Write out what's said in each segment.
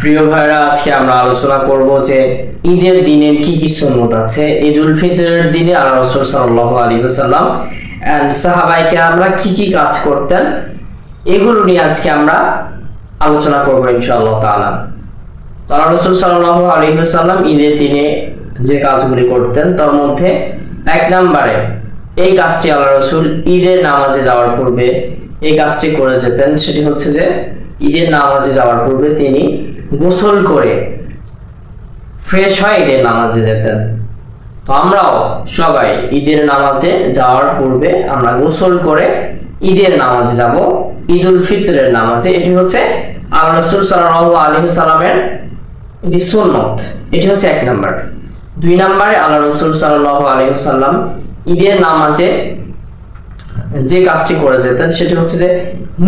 প্রিয় ভাইরা, আজকে আমরা আলোচনা করব যে ঈদের দিনের কি কি সুন্নাত আছে। ঈদুল ফিতরের দিনে আল্লাহ রাসূল সাল্লাল্লাহু আলাইহি ওয়াসাল্লাম এন্ড সাহাবায়ে কেরামরা কি কি কাজ করতেন, এগুলো নিয়ে আজকে আমরা আলোচনা করব ইনশাআল্লাহ তাআলা। তো আল্লাহ রাসূল সাল্লাল্লাহু আলাইহি ওয়াসাল্লাম ঈদের দিনে যে কাজগুলি করতেন তার মধ্যে এক নম্বরে এই কাজটি আল্লাহ রাসূল ঈদের নামাজে যাওয়ার পূর্বে এই কাজটি করে যেতেন। সেটি হচ্ছে যে ঈদের নামাজে যাওয়ার পূর্বে তিনি গোসল করে ফ্রেশ হয়ে ঈদের নামাজে যেতেন। তো আমরাও সবাই ঈদের নামাজে যাওয়ার পূর্বে আমরা গোসল করে ঈদের নামাজে যাব, ঈদুল ফিতরের নামাজে। এটি হচ্ছে আল্লাহ রাসূল সাল্লাল্লাহু আলাইহি ওয়াসাল্লামের এটি সুন্নাত। এটি হচ্ছে এক নাম্বার। দুই নম্বরে আল্লাহ রাসূল সাল্লাল্লাহু আলাইহি ওয়াসাল্লাম ঈদের নামাজে যে কাজটি করে যেতেন সেটি হচ্ছে যে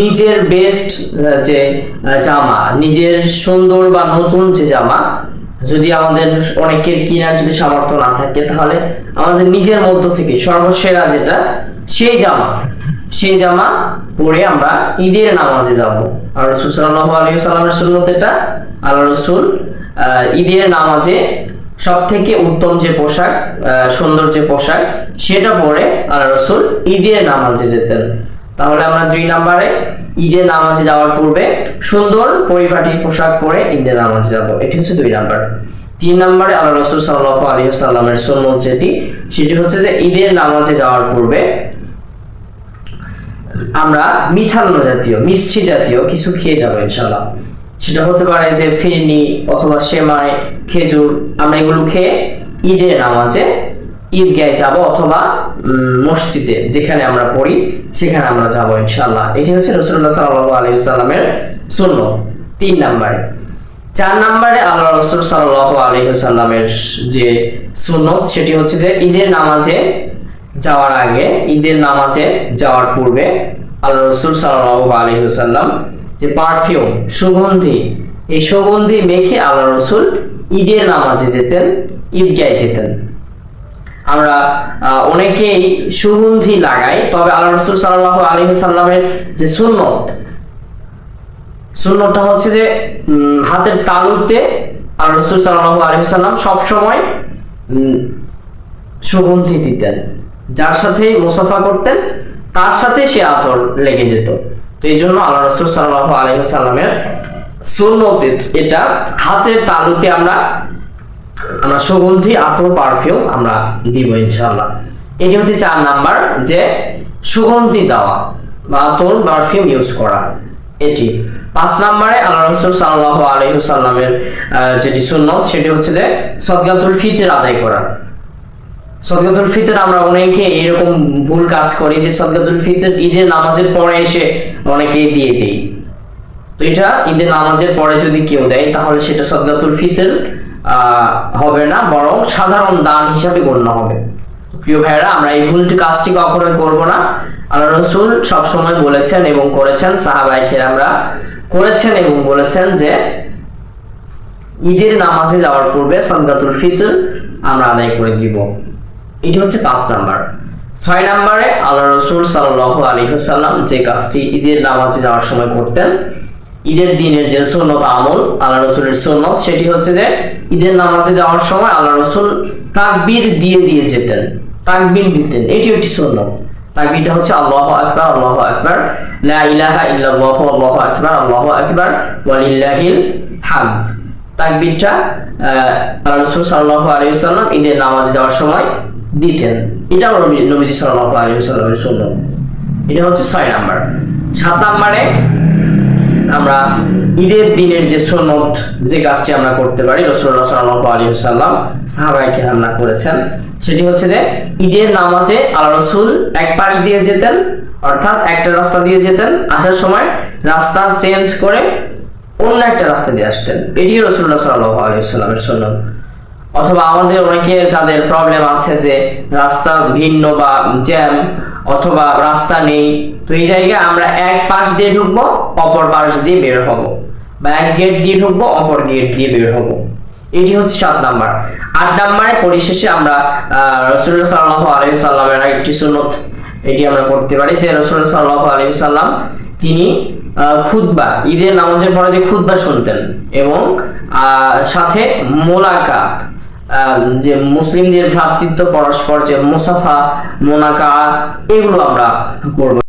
নিজের বেস্ট যে জামা, নিজের সুন্দর বা নতুন যে জামা, যদি আমাদের অনেকের কিনার যদি সামর্থ্য না থাকে তাহলে আমাদের নিজের মধ্য থেকে সর্বসেরা যেটা সেই জামা পরে আমরা ঈদের নামাজে যাব। আল্লাহ রাসূল সাল্লাল্লাহু আলাইহি ওয়াসাল্লামের সুন্নাত এটা। আল্লাহ রাসূল ঈদের নামাজে সব থেকে উত্তম যে পোশাক, সুন্দর যে পোশাক, সেটা পরে আল্লাহ রাসূল ঈদের নামাজে যেতেন। তাহলে আমরা দুই নম্বরে ঈদের নামাজে যাওয়ার পূর্বে সুন্দর পরিপাটি পোশাক পরে ঈদের নামাজে যাব, এটি হচ্ছে দুই নাম্বার। তিন নম্বরে আল্লাহ রাসূল সাল্লাল্লাহু আলাইহি ওয়াসাল্লামের সুন্নাত সেটি হচ্ছে যে ঈদের নামাজে যাওয়ার পূর্বে আমরা মিঠান্ন জাতীয়, মিষ্টি জাতীয় কিছু খেয়ে যাবো ইনশাআল্লাহ। সেটা হতে পারে যে ফিরনি অথবা সেমাই, খেজুর, আমরা এগুলো খেয়ে ঈদের নামাজে ঈদগাহে যাব অথবা মসজিদে যেখানে আমরা পড়ি সেখানে আমরা যাব ইনশাআল্লাহ। এটি হচ্ছে রাসূলুল্লাহ সাল্লাল্লাহু আলাইহি ওয়াসাল্লামের সুন্নাত তিন নম্বরে। চার নম্বরে আল্লাহ রাসূল সাল্লাল্লাহু আলাইহি ওয়াসাল্লামের যে সুন্নাত সেটি হচ্ছে যে ঈদের নামাজে যাওয়ার আগে, ঈদের নামাজে যাওয়ার পূর্বে আল্লাহ রাসূল সাল্লাল্লাহু আলাইহি ওয়াসাল্লাম যে পারফিউম, সুগন্ধি, এই সুগন্ধি মেখে আল্লাহ রাসূল ঈদের নামাজে যেতেন, ঈদগাহে যেতেন। আমরা অনেকেই সুগন্ধি লাগাই, তবে আল্লাহ রাসূল সাল্লাল্লাহু আলাইহি ওয়াসাল্লামের যে সুন্নতটা হচ্ছে যে হাতের তালুতে আল্লাহ রাসূল সাল্লাল্লাহু আলাইহি ওয়াসাল্লাম সব সময় সুগন্ধি দিতেন। যার সাথে মুসাফা করতেন তার সাথে সে আতর লেগে যেত। তো এই জন্য আল্লাহ রাসূল সাল্লাল্লাহু আলাইহি ওয়াসাল্লামের সুন্নাত এটা, হাতের তালুতে আমরা সুগন্ধি, আতর, পারফিউম আমরা দিব ইনশাআল্লাহ। এটি হচ্ছে চার নাম্বার, যে সুগন্ধি দেওয়া বা আতর, পারফিউম ইউজ করা এটি। পাঁচ নম্বরে আল্লাহ রাসূল সাল্লাল্লাহু আলাইহি ওয়াসাল্লামের যেটি সুন্নাত সেটি হচ্ছে যে সাদকাতুল ফিতর আদায় করা। সাদকাতুল ফিতর আমরা অনেকে এরকম ভুল কাজ করি যে সাদকাতুল ফিতর ঈদের নামাজের পরে এসে অনেকে দিয়ে দেই। তো এটা ঈদের নামাজের পরে যদি কেউ দেয় তাহলে সেটা সাদকাতুল ফিতর হবে না, বরং সাধারণ দান হিসাবে গণ্য হবে। প্রিয় ভাইরা, আমরা এই ভুল কাজটি কখনোই করব না। আল্লাহ রাসূল সব সময় বলেছেন এবং করেছেন, সাহাবায়ে কেরামরা করেছেন এবং বলেছেন যে ঈদের নামাজে যাওয়ার পূর্বে সাদকাতুল ফিতর আমরা আদায় করে দিব। এটি হচ্ছে পাঁচ নাম্বার। ছয় নম্বরে আল্লাহ রাসূল সাল্লাল্লাহু আলাইহি ওয়াসাল্লাম যে কাজটি ঈদের নামাজে যাওয়ার সময় করতেন, ঈদের দিনের যে সুন্নাত আমল আল্লাহ রাসূলের সুন্নাত সেটি হচ্ছে যে ঈদের নামাজে যাওয়ার সময় আল্লাহ রাসূল তাকবীর দিয়ে যেতেন, তাকবীর দিতেন। এটি একটি সুন্নাত। তাকবীরটা হচ্ছে আল্লাহু আকবার, আল্লাহু আকবার, লা ইলাহা ইল্লাল্লাহু, আল্লাহু আকবার, আল্লাহু আকবার, ওয়া লিল্লাহিল হামদ। তাকবীরটা আল্লাহ রাসূল সাল্লাল্লাহু আলাইহি ওয়াসাল্লাম ঈদের নামাজে যাওয়ার সময় দিতেন। এটাও নবীজি সাল্লাল্লাহু আলাইহি ওয়াসাল্লামের সুন্নাত। এটা হচ্ছে 6 নাম্বার। 7 নম্বরে আমরা ঈদের দিনের যে সুন্নাত যে কাজটি আমরা করতে পারি, রাসূলুল্লাহ সাল্লাল্লাহু আলাইহি ওয়াসাল্লাম সাহাবায়ে কেরামরা করেছেন, সেটি হচ্ছে যে ঈদের নামাজে আল্লাহ রাসূল এক পাশ দিয়ে যেতেন, অর্থাৎ একটা রাস্তা দিয়ে যেতেন, আসার সময় রাস্তা চেঞ্জ করে অন্য একটা রাস্তা দিয়ে আসতেন। এটি রাসূলুল্লাহ সাল্লাল্লাহু আলাইহি ওয়াসাল্লামের সুন্নাত। অথবা আমাদের অনেকের যাদের প্রবলেম আছে যে রাস্তা ভিন্ন বা জ্যাম অথবা রাস্তা নেই, তো এই জায়গায় আমরা এক পাশ দিয়ে ঢুকবো, অপর পাশ দিয়ে বের হব, বা এক গেট দিয়ে ঢুকবো, অপর গেট দিয়ে বের হব। এটি হচ্ছে 7 নাম্বার। 8 নম্বরে পরিশেষে আমরা রাসূলুল্লাহ সাল্লাল্লাহু আলাইহি ওয়াসাল্লামের একটি সুন্নাত এটি আমরা করতে পারি যে রাসূলুল্লাহ সাল্লাল্লাহু আলাইহি ওয়াসাল্লাম তিনি খুতবা, ঈদের নামাজের পরে যে খুতবা শুনতেন, এবং সাথে মোলাকাত, যে মুসলিমদের ভ্রাতৃত্ব পরস্পর যে মুসাফা মোনাকা, এগুলো আমরা করব।